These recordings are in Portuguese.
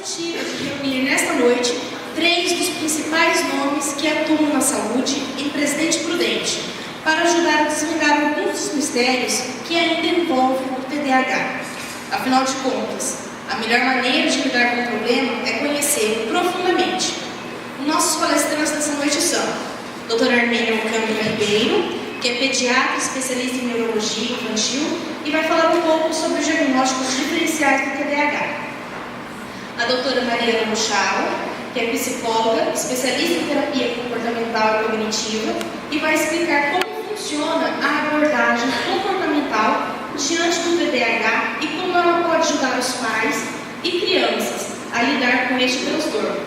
iniciativa de reunir nesta noite 3 dos principais nomes que atuam na saúde em Presidente Prudente, para ajudar a desvendar alguns dos mistérios que ainda envolvem o TDAH. Afinal de contas, a melhor maneira de lidar com o problema é conhecê-lo profundamente. Nossos palestrantes dessa noite são Dr. Armênio Câmara Ribeiro, que é pediatra especialista em neurologia infantil e vai falar um pouco sobre os diagnósticos diferenciais do TDAH. A doutora Mariana Mucharo, que é psicóloga, especialista em terapia comportamental e cognitiva, e vai explicar como funciona a abordagem comportamental diante do TDAH e como ela pode ajudar os pais e crianças a lidar com este transtorno.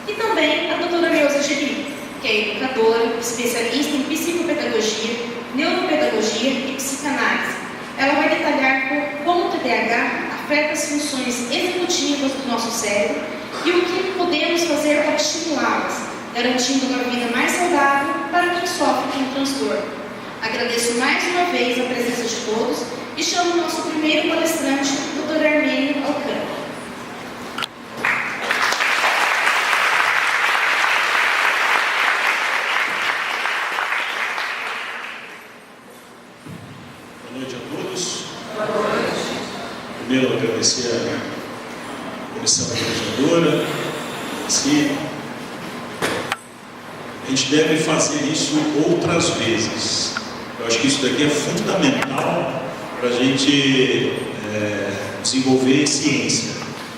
E também a doutora Neuza Geri, que é educadora, especialista em psicopedagogia, neuropedagogia e psicanálise. Ela vai detalhar como o TDAH afeta as funções executivas do nosso cérebro e o que podemos fazer para estimulá-las, garantindo uma vida mais saudável para quem sofre com o transtorno. Agradeço mais uma vez a presença de todos e chamo o nosso primeiro palestrante, Dr. Armênio Alcântara. Primeiro, agradecer a comissão organizadora. A gente deve fazer isso outras vezes. Eu acho que isso daqui é fundamental para a gente desenvolver ciência.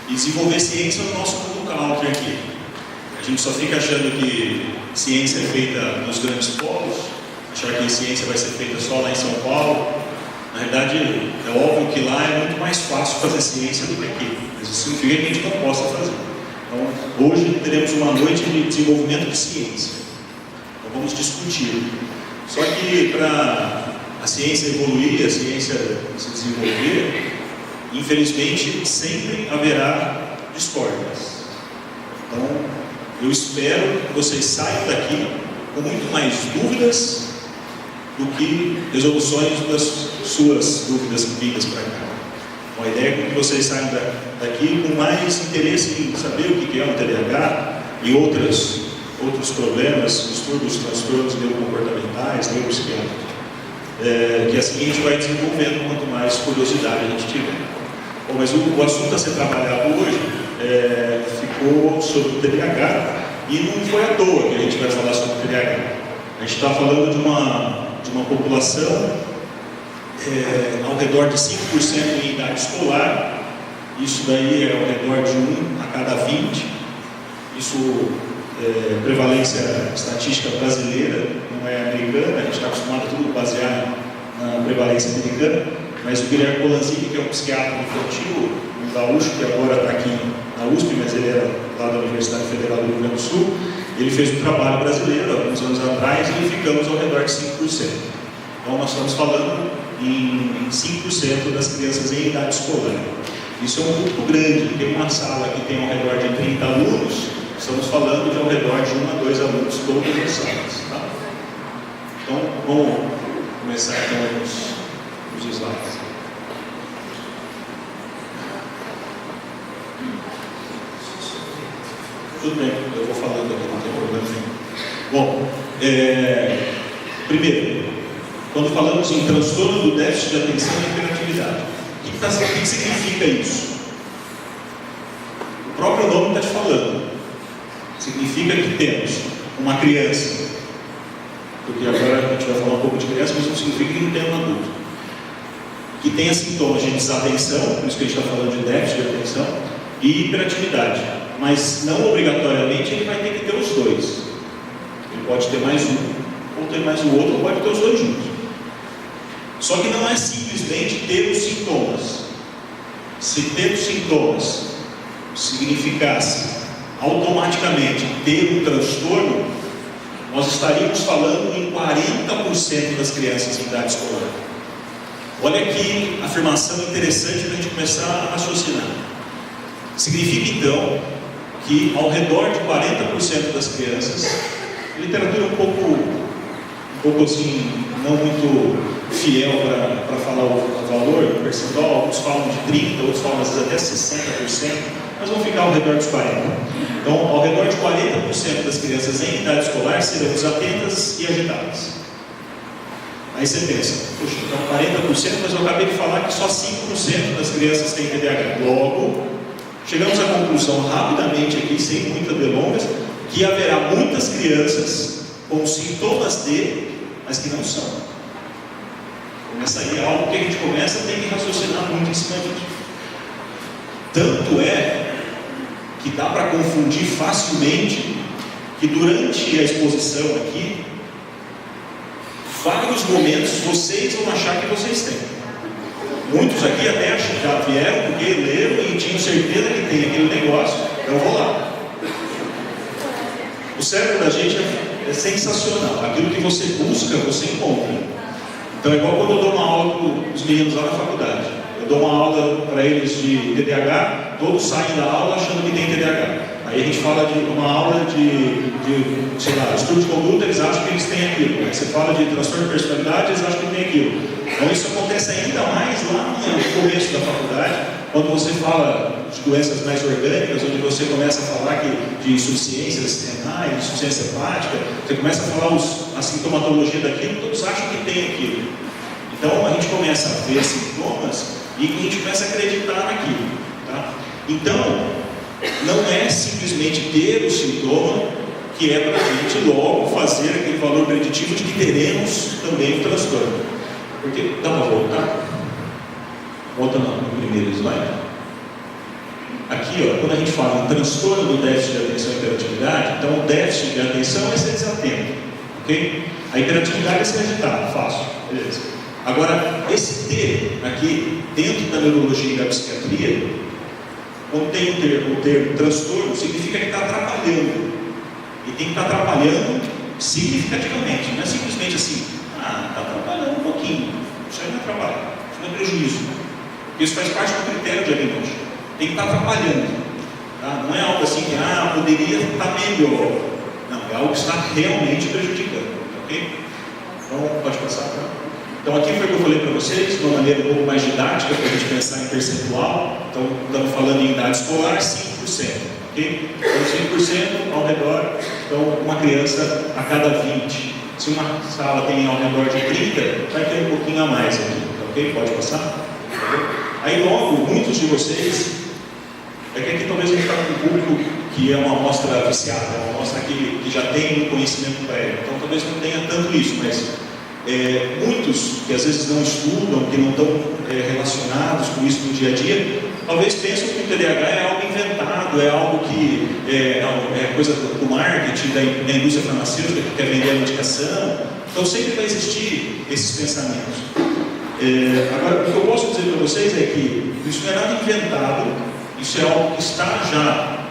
E desenvolver ciência no nosso mundo country aqui. A gente só fica achando que ciência é feita nos grandes polos, achar que a ciência vai ser feita só lá em São Paulo. Na verdade, é óbvio que lá é muito mais fácil fazer ciência do que aqui, mas isso significa que a gente não possa fazer. Então, hoje teremos uma noite de desenvolvimento de ciência. Então, vamos discutir. Só que para a ciência evoluir, a ciência se desenvolver, infelizmente, sempre haverá discórdias. Então, eu espero que vocês saiam daqui com muito mais dúvidas do que resoluções das suas dúvidas vindas para cá. Uma ideia é que vocês saiam daqui com mais interesse em saber o que é um TDAH e outros problemas, distúrbios, transtornos neurocomportamentais, neuropsiquiátricos. Que assim a gente vai desenvolvendo quanto mais curiosidade a gente tiver. Bom, mas o assunto a ser trabalhado hoje ficou sobre o TDAH e não foi à toa que a gente vai falar sobre o TDAH. A gente está falando de uma população ao redor de 5% em idade escolar. Isso daí é ao redor de 1 a cada 20. Isso é prevalência estatística brasileira, não é americana. A gente está acostumado a tudo baseado na prevalência americana. Mas o Guilherme Polanzinho, que é um psiquiatra infantil, um gaúcho que agora está aqui na USP, mas ele era lá da Universidade Federal do Rio Grande do Sul, ele fez um trabalho brasileiro alguns anos atrás e ficamos ao redor de 5%. Então nós estamos falando em 5% das crianças em idade escolar. Isso é um grupo grande, porque uma sala que tem ao redor de 30 alunos, estamos falando de ao redor de 1 a 2 alunos todas as salas. Tá? Então vamos começar então os slides. Tudo bem, eu vou falando aqui, não tem problema nenhum. Bom, primeiro, quando falamos em transtorno do déficit de atenção e hiperatividade, o que significa isso? O próprio nome está te falando. Significa que temos uma criança, porque agora a gente vai falar um pouco de criança, mas não significa que não tem um adulto, que tenha sintomas de desatenção, por isso que a gente está falando de déficit de atenção, e hiperatividade. Mas não obrigatoriamente ele vai ter que ter os dois. Ele pode ter mais um, ou ter mais o outro, ou pode ter os dois juntos. Só que não é simplesmente ter os sintomas. Se ter os sintomas significasse automaticamente ter um transtorno, nós estaríamos falando em 40% das crianças em idade escolar. Olha que afirmação interessante para a gente começar a raciocinar. Significa então que ao redor de 40% das crianças, a literatura um pouco assim, não muito fiel para falar o valor, o percentual, alguns falam de 30%, outros falam às vezes até 60%, mas vão ficar ao redor dos 40%. Então, ao redor de 40% das crianças em idade escolar serão desatentas e agitadas. Aí você pensa, poxa, então 40%, mas eu acabei de falar que só 5% das crianças têm TDAH. Logo, chegamos à conclusão rapidamente aqui, sem muitas delongas, que haverá muitas crianças com sintomas de, mas que não são. Começa aí algo que a gente começa a ter que raciocinar muito em cima disso. Tanto é que dá para confundir facilmente que durante a exposição aqui, vários momentos vocês vão achar que vocês têm. Muitos aqui até já vieram porque leram e tinham certeza que tem aquele negócio, então vou lá. O cérebro da gente é sensacional. Aquilo que você busca, você encontra. Então é igual quando eu dou uma aula para os meninos lá na faculdade. Eu dou uma aula para eles de TDAH, todos saem da aula achando que tem TDAH. Aí a gente fala de uma aula de sei lá, estudo de conduta, eles acham que eles têm aquilo. Aí você fala de transtorno de personalidade, eles acham que tem aquilo. Então isso acontece ainda mais lá no começo da faculdade, quando você fala de doenças mais orgânicas, onde você começa a falar de insuficiência renais, insuficiência hepática, você começa a falar a sintomatologia daquilo, todos acham que tem aquilo. Então a gente começa a ver sintomas e a gente começa a acreditar naquilo. Tá? Então, não é simplesmente ter o sintoma que é para a gente logo fazer aquele valor preditivo de que teremos também o transtorno. Porque, dá uma volta, volta no primeiro slide. Aqui, ó, quando a gente fala em transtorno do déficit de atenção e hiperatividade, então o déficit de atenção é ser desatento, ok? A hiperatividade é ser agitado, fácil, beleza. Agora, esse T aqui, dentro da neurologia e da psiquiatria, quando tem o termo transtorno, significa que está atrapalhando. E tem que estar atrapalhando significativamente. Não é simplesmente assim, está atrapalhando um pouquinho. Isso aí não atrapalha, isso não é prejuízo. Porque isso faz parte do critério diagnóstico. Tem que estar atrapalhando. Tá? Não é algo assim que poderia estar melhor. Não, é algo que está realmente prejudicando. Ok? Então, pode passar para. Então aqui foi o que eu falei para vocês, de uma maneira um pouco mais didática, para a gente pensar em percentual. Então estamos falando em idade escolar, 5%. Okay? Então 5% ao redor, então uma criança a cada 20. Se uma sala tem ao redor de 30, vai ter um pouquinho a mais aqui. Ok? Pode passar? Aí logo, muitos de vocês, é que aqui talvez a gente está com um público que é uma amostra viciada, uma amostra que já tem um conhecimento prévio. Então talvez não tenha tanto isso, mas muitos que às vezes não estudam, que não estão relacionados com isso no dia a dia, talvez pensam que o TDAH é algo inventado, é algo que é coisa do marketing, da indústria farmacêutica que quer vender a medicação. Então sempre vai existir esses pensamentos. Agora, o que eu posso dizer para vocês é que isso não é nada inventado, isso é algo que está já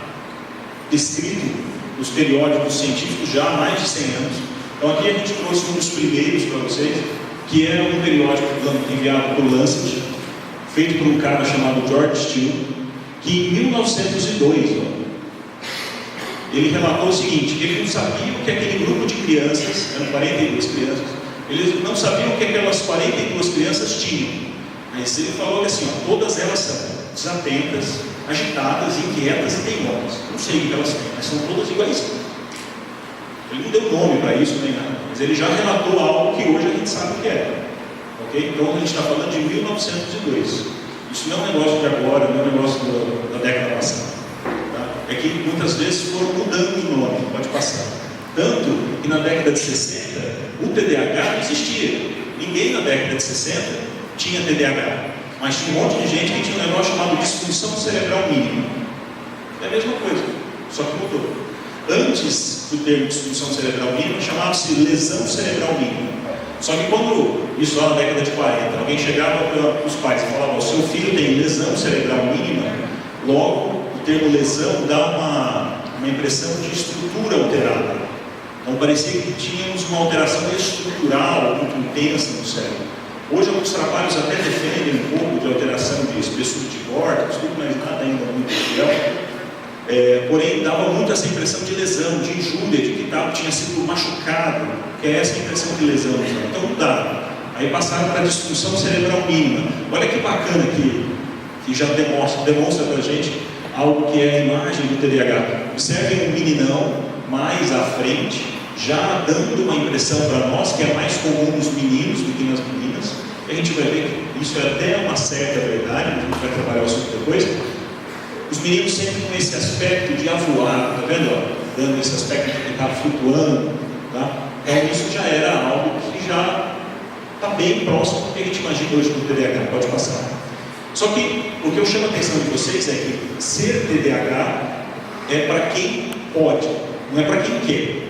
descrito nos periódicos científicos já há mais de 100 anos. Então aqui a gente trouxe um dos primeiros para vocês, que é um periódico enviado por Lancet, feito por um cara chamado George Steele, que em 1902, ele relatou o seguinte, que ele não sabia o que aquele grupo de crianças, eram 42 crianças, eles não sabiam o que aquelas 42 crianças tinham. Mas ele falou assim, todas elas são desatentas, agitadas, inquietas e teimosas. Não sei o que elas têm, mas são todas iguais. Ele não deu nome para isso nem nada, mas ele já relatou algo que hoje a gente sabe o que é. Okay? Então a gente está falando de 1902. Isso não é um negócio de agora, não é um negócio da década passada. Tá? É que muitas vezes foram mudando o nome, pode passar. Tanto que na década de 60, o TDAH não existia. Ninguém na década de 60 tinha TDAH. Mas tinha um monte de gente que tinha um negócio chamado disfunção cerebral mínima. É a mesma coisa, só que mudou. Antes do termo disfunção cerebral mínima, chamava-se lesão cerebral mínima. Só que quando, isso lá na década de 40, alguém chegava para os pais e falava, o seu filho tem lesão cerebral mínima, logo o termo lesão dá uma impressão de estrutura alterada. Então parecia que tínhamos uma alteração estrutural muito intensa no cérebro. Hoje alguns trabalhos até defendem um pouco de alteração de espessura de córtex, tudo, mas nada ainda muito fiel. Porém, dava muito essa impressão de lesão, de injúria, de que tinha sido machucado, que é essa impressão de lesão. Então mudaram. Aí passaram para a disfunção cerebral mínima. Olha que bacana que já demonstra para a gente algo que é a imagem do TDAH. Observem um meninão mais à frente, já dando uma impressão para nós que é mais comum nos meninos do que nas meninas. E a gente vai ver que isso é até uma certa verdade, a gente vai trabalhar o assunto depois. Os meninos sempre com esse aspecto de avoar, tá vendo? Ó? Dando esse aspecto de ficar flutuando, tá? Então isso já era algo que já está bem próximo do que a gente imagina hoje do TDAH, pode passar. Só que o que eu chamo a atenção de vocês é que ser TDAH é para quem pode, não é para quem quer.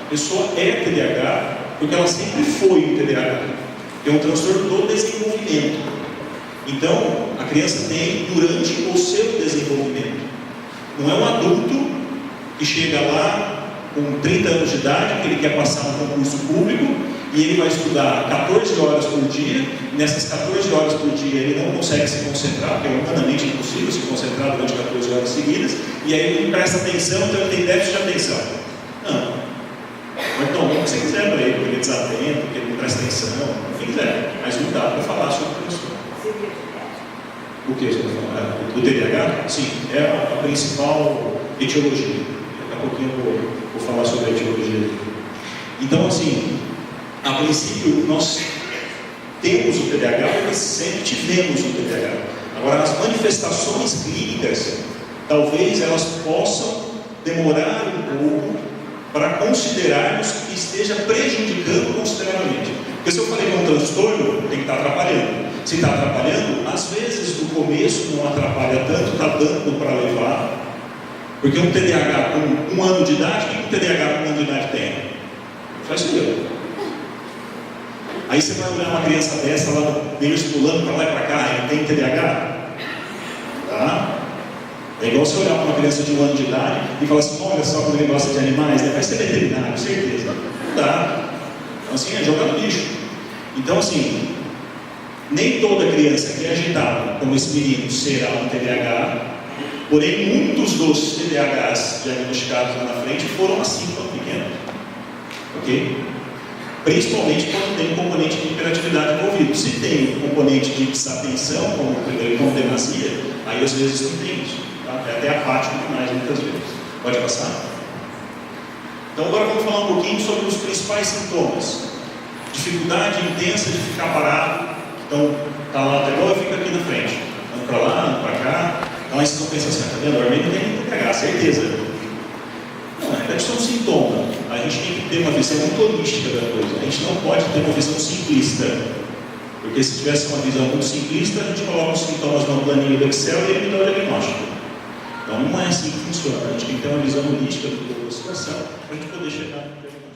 A pessoa é TDAH porque ela sempre foi um TDAH. É um transtorno do desenvolvimento. Então, a criança tem durante o seu desenvolvimento. Não é um adulto que chega lá com 30 anos de idade, que ele quer passar um concurso público, e ele vai estudar 14 horas por dia, e nessas 14 horas por dia ele não consegue se concentrar, porque é humanamente impossível se concentrar durante 14 horas seguidas, e aí ele presta atenção, então ele tem déficit de atenção. Não. Mas toma o que você quiser para ele, porque ele é desatento, porque ele não presta atenção, o que quiser, mas não dá para falar sobre o transtorno. O que você vai falar? O TDAH? Sim, é a principal etiologia. Daqui a pouquinho eu vou falar sobre a etiologia. Então, assim, a princípio, nós temos o TDAH porque sempre tivemos o TDAH. Agora, as manifestações clínicas, talvez elas possam demorar um pouco para considerarmos que esteja prejudicando consideravelmente. Porque se eu falei que é um transtorno, tem que estar atrapalhando. Se está atrapalhando, às vezes no começo não atrapalha tanto, está dando para levar. Porque um TDAH com 1 ano de idade, o que um TDAH com 1 ano de idade tem? Faz isso. Aí você vai olhar uma criança dessa lá, berço pulando para lá e para cá, ele tem TDAH? Tá? É igual você olhar para uma criança de 1 ano de idade e falar assim, olha só como ele gosta de animais, né? Vai ser veterinário, certeza. Não dá. Então assim, é jogar no lixo. Então assim, nem toda criança que é agitada, como esse menino, será um TDAH, porém muitos dos TDAHs diagnosticados lá na frente foram assim quando pequenos. Ok? Principalmente quando tem um componente de hiperatividade envolvido. Se tem um componente de desatenção, como demasia, aí às vezes não tem isso. Tá? É até apático demais muitas vezes. Pode passar? Então agora vamos falar um pouquinho sobre os principais sintomas. Dificuldade intensa de ficar parado. Então, está lá até agora, fica aqui na frente. Ando para lá, ando para cá. Então aí vocês vão pensar assim, tá vendo? O Armênio tem TDAH, certeza. Não, na verdade isso é um sintoma. A gente tem que ter uma visão muito holística da coisa. A gente não pode ter uma visão simplista. Porque se tivesse uma visão muito simplista, a gente coloca os sintomas no planinho do Excel e ele me dá o diagnóstico. Então não é assim que funciona. A gente tem que ter uma visão holística da situação para a gente poder chegar no diagnóstico.